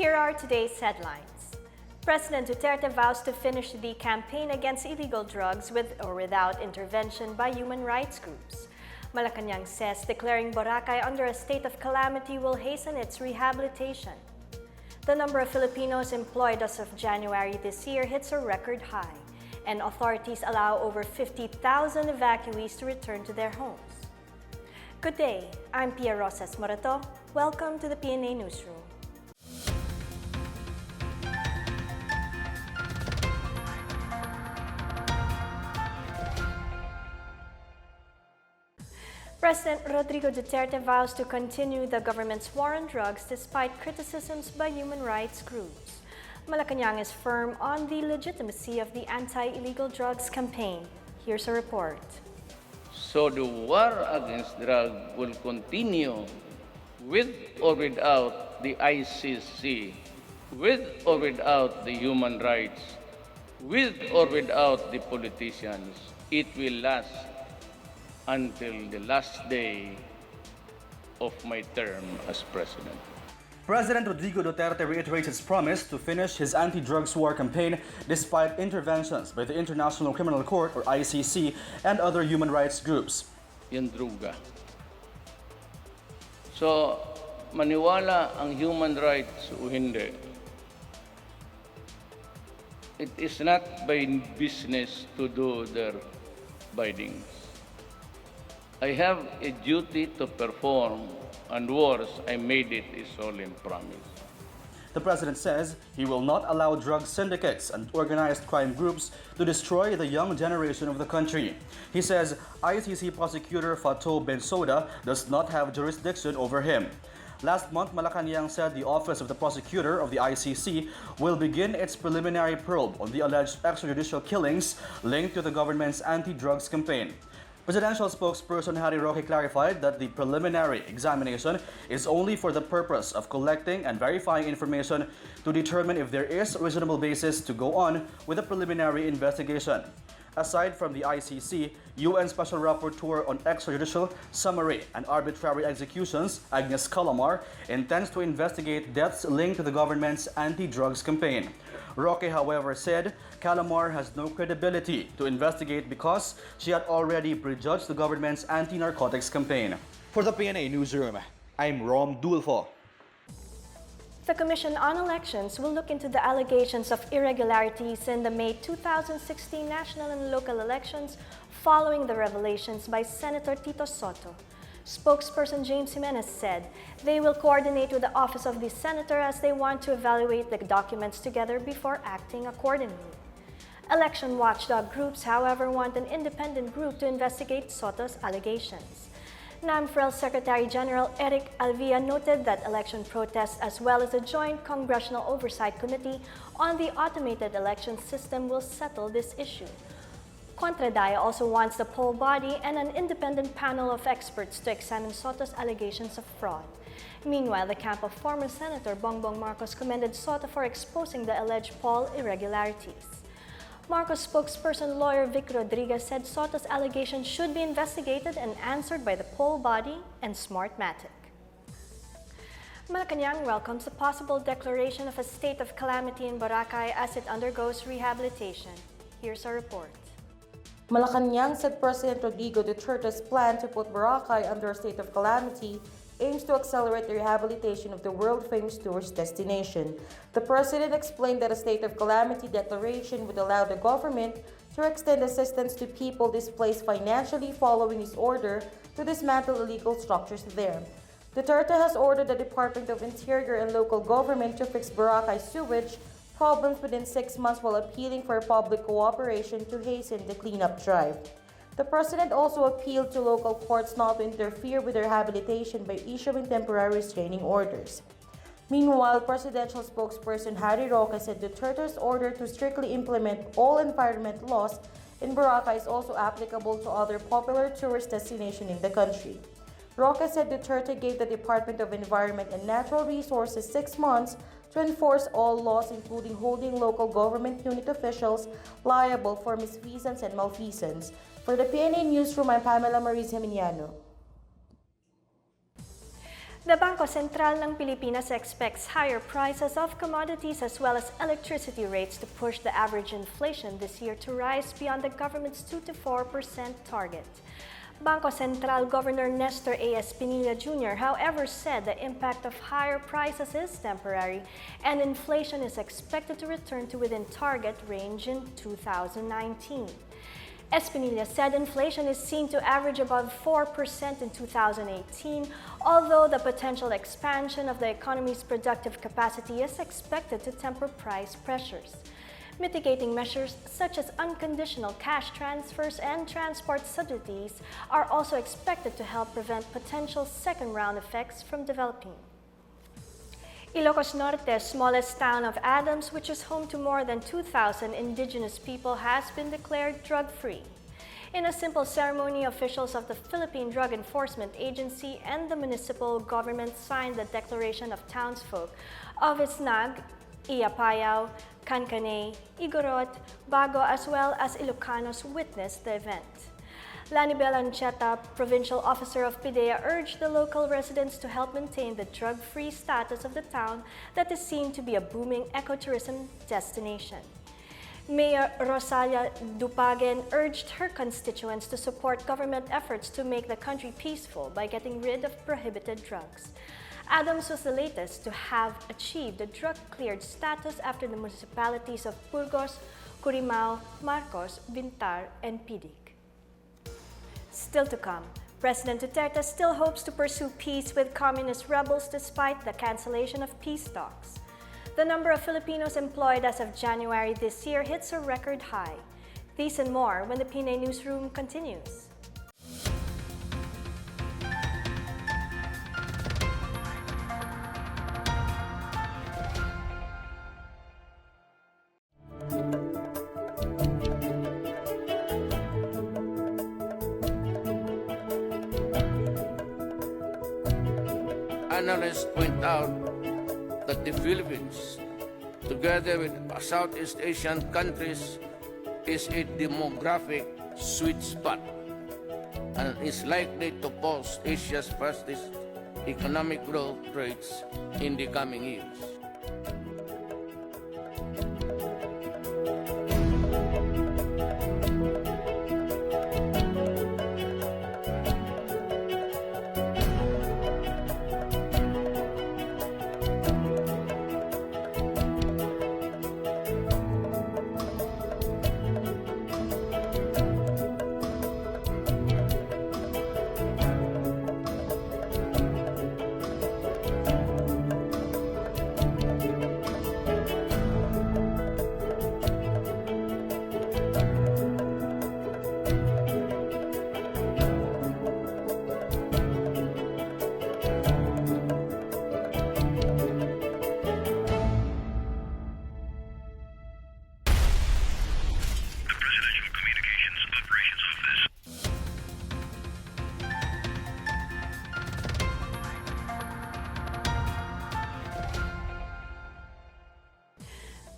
Here are today's headlines. President Duterte vows to finish the campaign against illegal drugs with or without intervention by human rights groups. Malacanang says declaring Boracay under a state of calamity will hasten its rehabilitation. The number of Filipinos employed as of January this year hits a record high, and authorities allow over 50,000 evacuees to return to their homes. Good day, I'm Pia Rosas Morato. Welcome to the PNA Newsroom. President Rodrigo Duterte vows to continue the government's war on drugs despite criticisms by human rights groups. Malacanang is firm on the legitimacy of the anti-illegal drugs campaign. Here's a report. So the war against drugs will continue with or without the ICC, with or without the human rights, with or without the politicians. It will last until the last day of my term as president. President Rodrigo Duterte reiterates his promise to finish his anti-drugs war campaign despite interventions by the International Criminal Court or ICC and other human rights groups. Yung druga. So, maniwala ang human rights o hindi, it is not by business to do their bindings. I have a duty to perform, and worse, I made it a solemn promise. The president says he will not allow drug syndicates and organized crime groups to destroy the young generation of the country. He says ICC prosecutor Fatou Bensouda does not have jurisdiction over him. Last month, Malacanang said the Office of the Prosecutor of the ICC will begin its preliminary probe on the alleged extrajudicial killings linked to the government's anti-drugs campaign. Presidential spokesperson Harry Roque clarified that the preliminary examination is only for the purpose of collecting and verifying information to determine if there is a reasonable basis to go on with a preliminary investigation. Aside from the ICC, UN Special Rapporteur on Extrajudicial, Summary, and Arbitrary Executions, Agnes Calamar, intends to investigate deaths linked to the government's anti-drugs campaign. Roque, however, said Calamar has no credibility to investigate because she had already prejudged the government's anti-narcotics campaign. For the PNA Newsroom, I'm Rom Dulfo. The Commission on Elections will look into the allegations of irregularities in the May 2016 national and local elections following the revelations by Senator Tito Soto. Spokesperson James Jimenez said they will coordinate with the Office of the Senator as they want to evaluate the documents together before acting accordingly. Election watchdog groups, however, want an independent group to investigate Soto's allegations. NAMFREL Secretary General Eric Alvia noted that election protests as well as the Joint Congressional Oversight Committee on the Automated Election System will settle this issue. Contradaya also wants the poll body and an independent panel of experts to examine Soto's allegations of fraud. Meanwhile, the camp of former Senator Bongbong Marcos commended Soto for exposing the alleged poll irregularities. Marcos spokesperson lawyer Vic Rodriguez said Soto's allegations should be investigated and answered by the poll body and Smartmatic. Malacanang welcomes the possible declaration of a state of calamity in Boracay as it undergoes rehabilitation. Here's a report. Malacanang said President Rodrigo Duterte's plan to put Boracay under a state of calamity aims to accelerate the rehabilitation of the world-famous tourist destination. The president explained that a state of calamity declaration would allow the government to extend assistance to people displaced financially following his order to dismantle illegal structures there. Duterte has ordered the Department of Interior and local government to fix Boracay sewage problems within 6 months while appealing for public cooperation to hasten the cleanup drive. The president also appealed to local courts not to interfere with rehabilitation by issuing temporary restraining orders. Meanwhile, presidential spokesperson Harry Roque said Duterte's order to strictly implement all environment laws in Boracay is also applicable to other popular tourist destinations in the country. Roque said Duterte gave the Department of Environment and Natural Resources 6 months to enforce all laws, including holding local government unit officials liable for misfeasance and malfeasance. For the PNA Newsroom, I'm Pamela Marie Geminiano. The Bangko Sentral ng Pilipinas expects higher prices of commodities as well as electricity rates to push the average inflation this year to rise beyond the government's 2 to 4% target. Bangko Sentral Governor Nestor A.S. Pinilla Jr., however, said the impact of higher prices is temporary and inflation is expected to return to within target range in 2019. Espinilla said inflation is seen to average above 4% in 2018, although the potential expansion of the economy's productive capacity is expected to temper price pressures. Mitigating measures such as unconditional cash transfers and transport subsidies are also expected to help prevent potential second-round effects from developing. Ilocos Norte's smallest town of Adams, which is home to more than 2,000 indigenous people, has been declared drug-free. In a simple ceremony, officials of the Philippine Drug Enforcement Agency and the municipal government signed the declaration of townsfolk of Isnag, Iapayao, Cancanay, Igorot, Bago, as well as Ilocanos witnessed the event. Lanibel Ancheta, provincial officer of PDEA, urged the local residents to help maintain the drug-free status of the town that is seen to be a booming ecotourism destination. Mayor Rosalia Dupagen urged her constituents to support government efforts to make the country peaceful by getting rid of prohibited drugs. Adams was the latest to have achieved the drug-cleared status after the municipalities of Burgos, Curimao, Marcos, Bintar, and Pidig. Still to come, President Duterte still hopes to pursue peace with communist rebels despite the cancellation of peace talks. The number of Filipinos employed as of January this year hits a record high. These and more when the PNA Newsroom continues. Analysts point out that the Philippines, together with Southeast Asian countries, is a demographic sweet spot and is likely to post Asia's fastest economic growth rates in the coming years.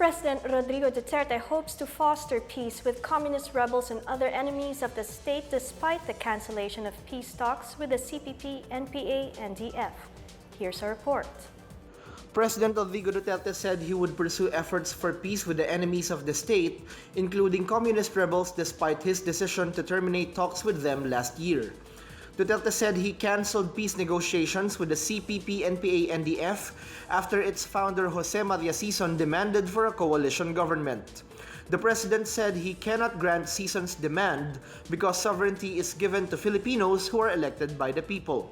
President Rodrigo Duterte hopes to foster peace with communist rebels and other enemies of the state despite the cancellation of peace talks with the CPP, NPA, and DF. Here's a report. President Rodrigo Duterte said he would pursue efforts for peace with the enemies of the state, including communist rebels, despite his decision to terminate talks with them last year. Duterte said he canceled peace negotiations with the CPP, NPA, and DF after its founder Jose Maria Sison demanded for a coalition government. The president said he cannot grant Sison's demand because sovereignty is given to Filipinos who are elected by the people.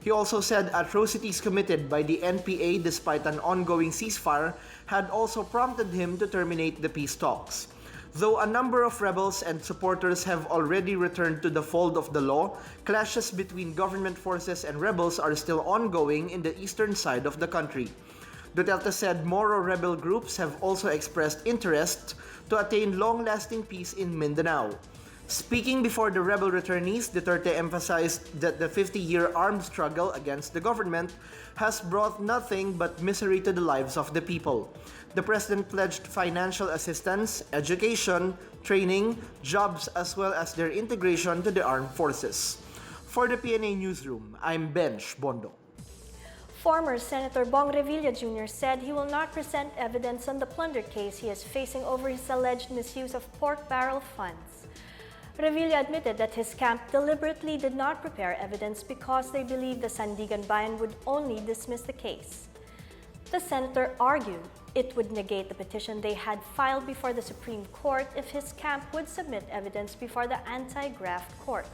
He also said atrocities committed by the NPA despite an ongoing ceasefire had also prompted him to terminate the peace talks. Though a number of rebels and supporters have already returned to the fold of the law, clashes between government forces and rebels are still ongoing in the eastern side of the country. Duterte said Moro rebel groups have also expressed interest to attain long-lasting peace in Mindanao. Speaking before the rebel returnees, Duterte emphasized that the 50-year armed struggle against the government has brought nothing but misery to the lives of the people. The president pledged financial assistance, education, training, jobs, as well as their integration to the armed forces. For the PNA Newsroom, I'm Benj Bondo. Former Senator Bong Revilla Jr. said he will not present evidence on the plunder case he is facing over his alleged misuse of pork barrel funds. Revilla admitted that his camp deliberately did not prepare evidence because they believed the Sandigan Bayan would only dismiss the case. The senator argued it would negate the petition they had filed before the Supreme Court if his camp would submit evidence before the anti-graft court.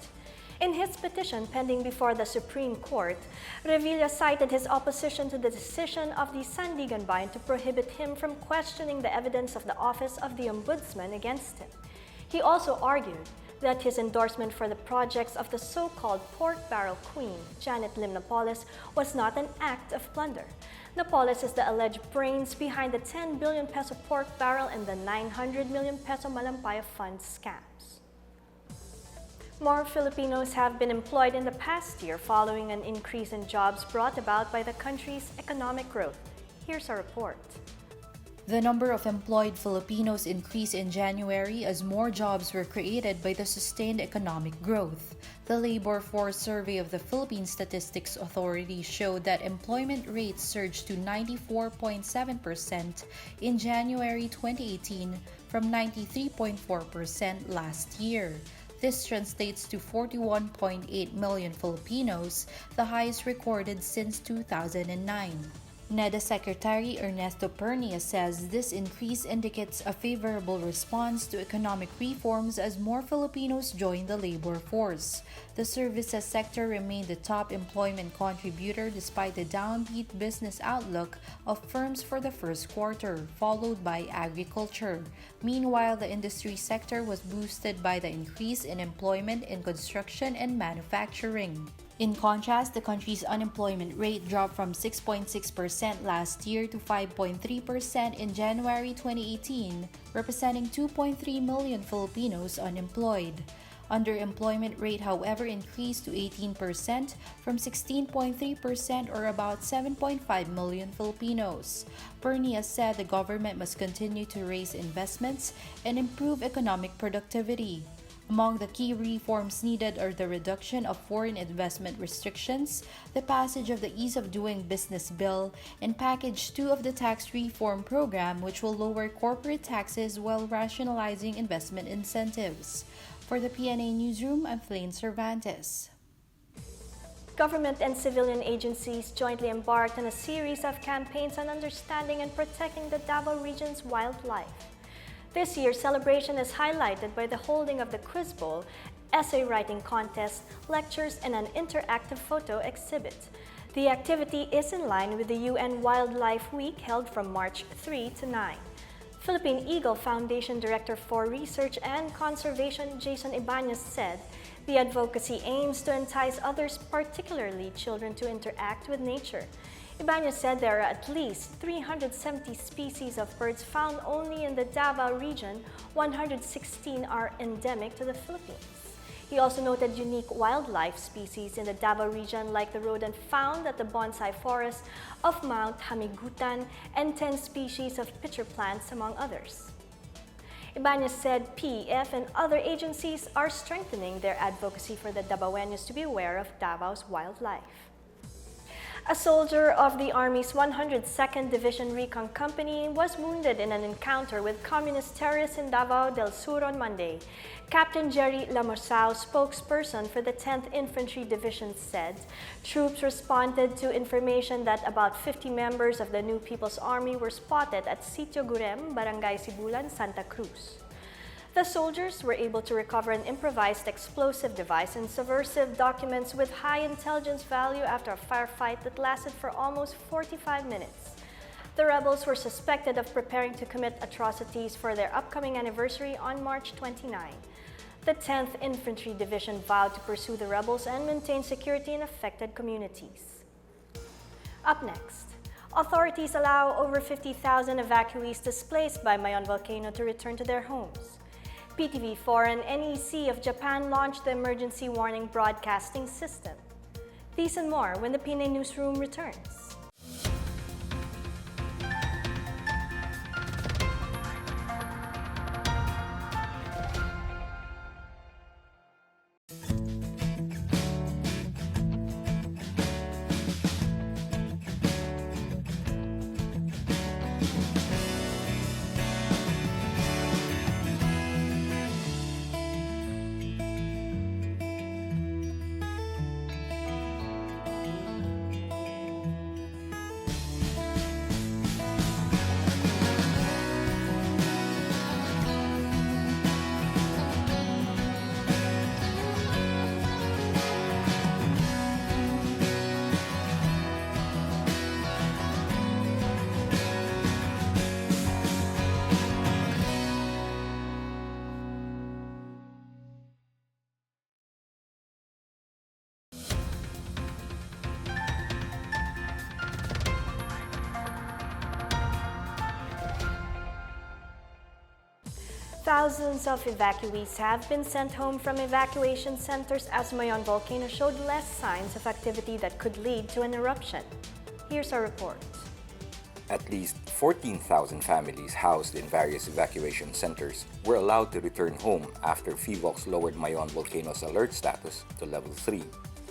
In his petition pending before the Supreme Court, Revilla cited his opposition to the decision of the Sandigan Bayan to prohibit him from questioning the evidence of the Office of the Ombudsman against him. He also argued that his endorsement for the projects of the so-called pork barrel queen, Janet Lim Napoles, was not an act of plunder. Napoles is the alleged brains behind the 10 billion peso pork barrel and the 900 million peso Malampaya Fund scams. More Filipinos have been employed in the past year following an increase in jobs brought about by the country's economic growth. Here's a report. The number of employed Filipinos increased in January as more jobs were created by the sustained economic growth. The labor force survey of the Philippine Statistics Authority showed that employment rates surged to 94.7% in January 2018 from 93.4% last year. This translates to 41.8 million Filipinos, the highest recorded since 2009. NEDA Secretary Ernesto Pernia says this increase indicates a favorable response to economic reforms as more Filipinos join the labor force. The services sector remained the top employment contributor despite the downbeat business outlook of firms for the first quarter, followed by agriculture. Meanwhile, the industry sector was boosted by the increase in employment in construction and manufacturing. In contrast, the country's unemployment rate dropped from 6.6% last year to 5.3% in January 2018, representing 2.3 million Filipinos unemployed. Underemployment rate, however, increased to 18% from 16.3% or about 7.5 million Filipinos. Pernia said the government must continue to raise investments and improve economic productivity. Among the key reforms needed are the reduction of foreign investment restrictions, the passage of the Ease of Doing Business Bill, and Package 2 of the Tax Reform Program, which will lower corporate taxes while rationalizing investment incentives. For the PNA Newsroom, I'm Flaine Cervantes. Government and civilian agencies jointly embarked on a series of campaigns on understanding and protecting the Davao region's wildlife. This year's celebration is highlighted by the holding of the Quiz Bowl, essay writing contest, lectures, and an interactive photo exhibit. The activity is in line with the UN Wildlife Week held from March 3 to 9. Philippine Eagle Foundation Director for Research and Conservation Jason Ibanez said the advocacy aims to entice others, particularly children, to interact with nature. Ibanez said there are at least 370 species of birds found only in the Davao region. 116 are endemic to the Philippines. He also noted unique wildlife species in the Davao region like the rodent found at the bonsai forest of Mount Hamigutan and 10 species of pitcher plants, among others. Ibanez said PEF and other agencies are strengthening their advocacy for the Davaoenos to be aware of Davao's wildlife. A soldier of the Army's 102nd Division Recon Company was wounded in an encounter with communist terrorists in Davao del Sur on Monday. Captain Jerry Lamorsao, spokesperson for the 10th Infantry Division, said troops responded to information that about 50 members of the New People's Army were spotted at Sitio Gurem, Barangay Sibulan, Santa Cruz. The soldiers were able to recover an improvised explosive device and subversive documents with high intelligence value after a firefight that lasted for almost 45 minutes. The rebels were suspected of preparing to commit atrocities for their upcoming anniversary on March 29. The 10th Infantry Division vowed to pursue the rebels and maintain security in affected communities. Up next, authorities allow over 50,000 evacuees displaced by Mayon volcano to return to their homes. PTV4 and NEC of Japan launched the emergency warning broadcasting system. These and more when the PNA Newsroom returns. Thousands of evacuees have been sent home from evacuation centers as Mayon volcano showed less signs of activity that could lead to an eruption. Here's our report. At least 14,000 families housed in various evacuation centers were allowed to return home after PHIVOLCS lowered Mayon volcano's alert status to level 3.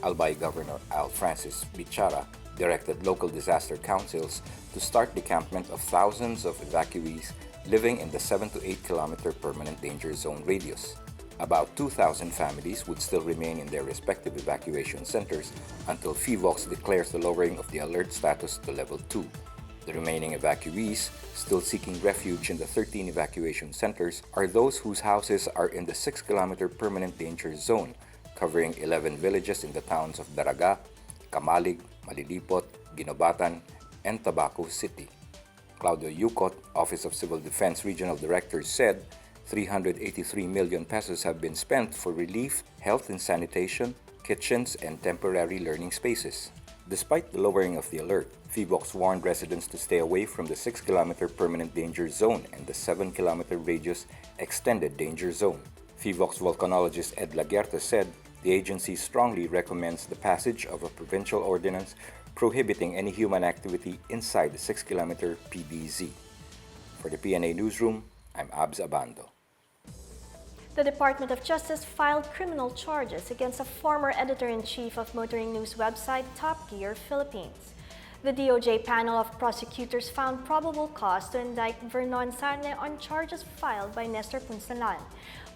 Albay Governor Al Francis Bichara directed local disaster councils to start decampment of thousands of evacuees living in the 7 to 8 kilometer permanent danger zone radius. About 2,000 families would still remain in their respective evacuation centers until PHIVOLCS declares the lowering of the alert status to level 2. The remaining evacuees, still seeking refuge in the 13 evacuation centers, are those whose houses are in the 6 kilometer permanent danger zone, covering 11 villages in the towns of Daraga, Kamalig, Malilipot, Ginobatan, and Tabaco City. Claudio Yucot, Office of Civil Defense Regional Director, said 383 million pesos have been spent for relief, health and sanitation, kitchens, and temporary learning spaces. Despite the lowering of the alert, PHIVOLCS warned residents to stay away from the 6 kilometer permanent danger zone and the 7 kilometer radius extended danger zone. PHIVOLCS volcanologist Ed Laguerta said the agency strongly recommends the passage of a provincial ordinance prohibiting any human activity inside the 6 kilometer PDZ. For the PNA Newsroom, I'm Abs Abando. The Department of Justice filed criminal charges against a former editor-in-chief of motoring news website Top Gear Philippines. The DOJ panel of prosecutors found probable cause to indict Vernon Sarne on charges filed by Nestor Punsalan.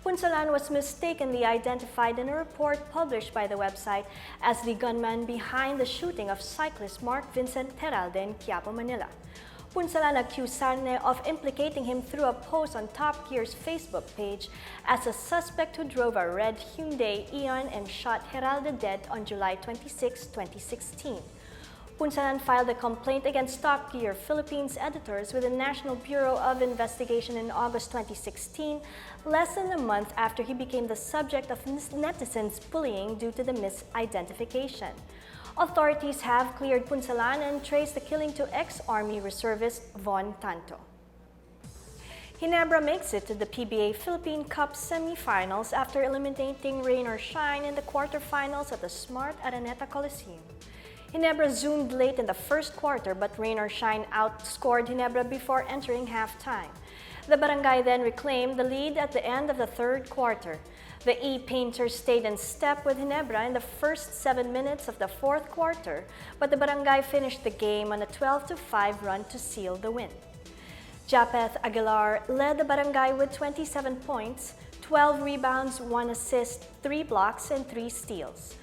Punsalan was mistakenly identified in a report published by the website as the gunman behind the shooting of cyclist Mark Vincent Teralde in Quiapo, Manila. Punsalan accused Sarne of implicating him through a post on Top Gear's Facebook page as a suspect who drove a red Hyundai Eon and shot Heralde dead on July 26, 2016. Punsalan filed a complaint against Top Gear Philippines editors with the National Bureau of Investigation in August 2016, less than a month after he became the subject of netizens' bullying due to the misidentification. Authorities have cleared Punsalan and traced the killing to ex-Army reservist Von Tanto. Ginebra makes it to the PBA Philippine Cup semifinals after eliminating Rain or Shine in the quarterfinals at the Smart Araneta Coliseum. Ginebra zoomed late in the first quarter, but Rain or Shine outscored Ginebra before entering halftime. The barangay then reclaimed the lead at the end of the third quarter. The E-Painters stayed in step with Ginebra in the first 7 minutes of the fourth quarter, but the barangay finished the game on a 12-5 run to seal the win. Japeth Aguilar led the barangay with 27 points, 12 rebounds, 1 assist, 3 blocks, and 3 steals.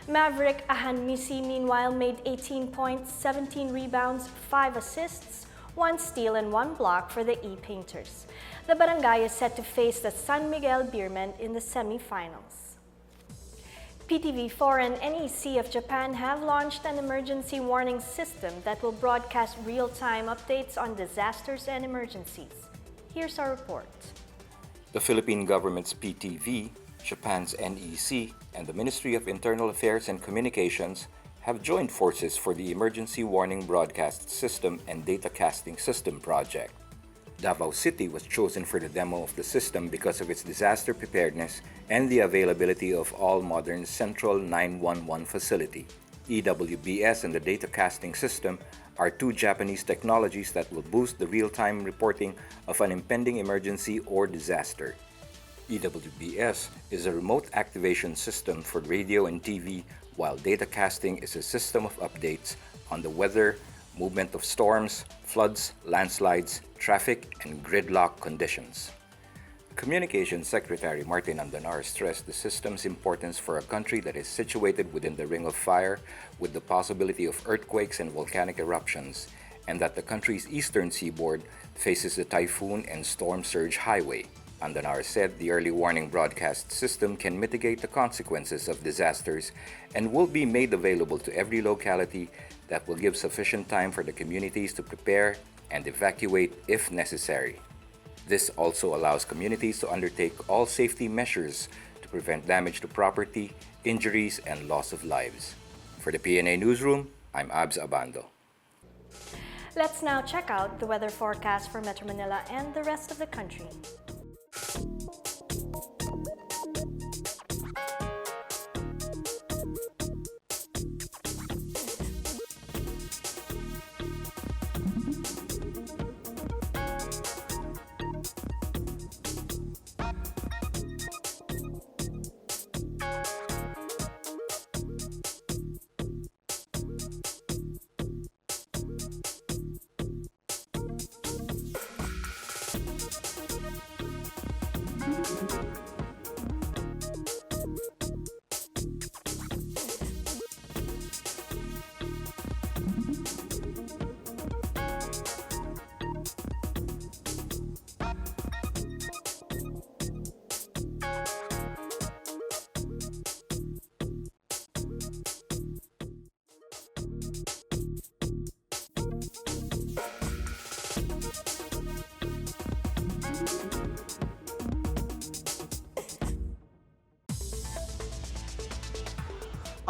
Maverick Ahanmisi meanwhile made 18 points, 17 rebounds, 5 assists, 1 steal, and 1 block for the E-Painters. The barangay is set to face the San Miguel Beermen in the semifinals. PTV4 and NEC of Japan have launched an emergency warning system that will broadcast real-time updates on disasters and emergencies. Here's our report. The Philippine government's PTV, Japan's NEC, and the Ministry of Internal Affairs and Communications have joined forces for the Emergency Warning Broadcast System and Data Casting System project. Davao City was chosen for the demo of the system because of its disaster preparedness and the availability of all modern Central 911 facility. EWBS and the Data Casting System are two Japanese technologies that will boost the real-time reporting of an impending emergency or disaster. EWBS is a remote activation system for radio and TV, while data casting is a system of updates on the weather, movement of storms, floods, landslides, traffic, and gridlock conditions. Communications Secretary Martin Andanar stressed the system's importance for a country that is situated within the Ring of Fire with the possibility of earthquakes and volcanic eruptions, and that the country's eastern seaboard faces the typhoon and storm surge highway. Andanar said the early warning broadcast system can mitigate the consequences of disasters and will be made available to every locality that will give sufficient time for the communities to prepare and evacuate if necessary. This also allows communities to undertake all safety measures to prevent damage to property, injuries, and loss of lives. For the PNA Newsroom, I'm Abs Abando. Let's now check out the weather forecast for Metro Manila and the rest of the country.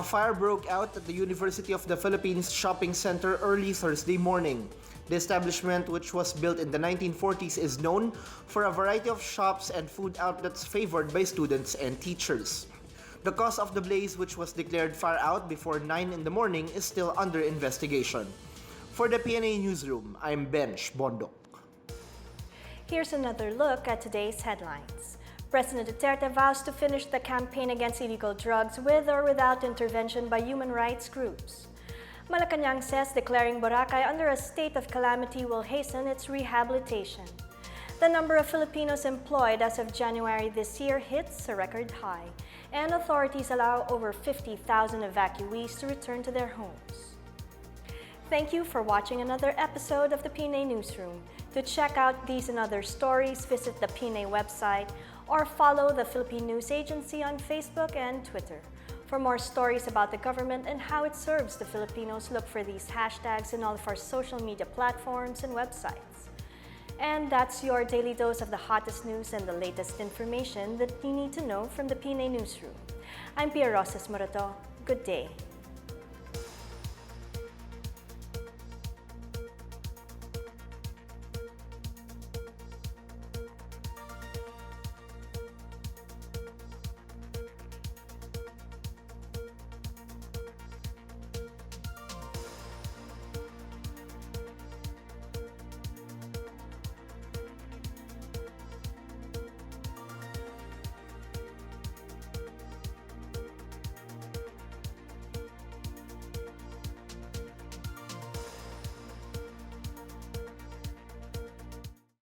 fire broke out at the University of the Philippines shopping center early Thursday morning. The establishment, which was built in the 1940s, is known for a variety of shops and food outlets favored by students and teachers. The cause of the blaze, which was declared fire out before 9 in the morning, is still under investigation. For the PNA Newsroom, I'm Bench Bondok. Here's another look at today's headlines. President Duterte vows to finish the campaign against illegal drugs with or without intervention by human rights groups. Malacanang says declaring Boracay under a state of calamity will hasten its rehabilitation. The number of Filipinos employed as of January this year hits a record high, and authorities allow over 50,000 evacuees to return to their homes. Thank you for watching another episode of the PNA Newsroom. To check out these and other stories, visit the PNA website or follow the Philippine News Agency on Facebook and Twitter. For more stories about the government and how it serves the Filipinos, look for these hashtags in all of our social media platforms and websites. And that's your daily dose of the hottest news and the latest information that you need to know from the PNA Newsroom. I'm Pia Rosas Morato. Good day.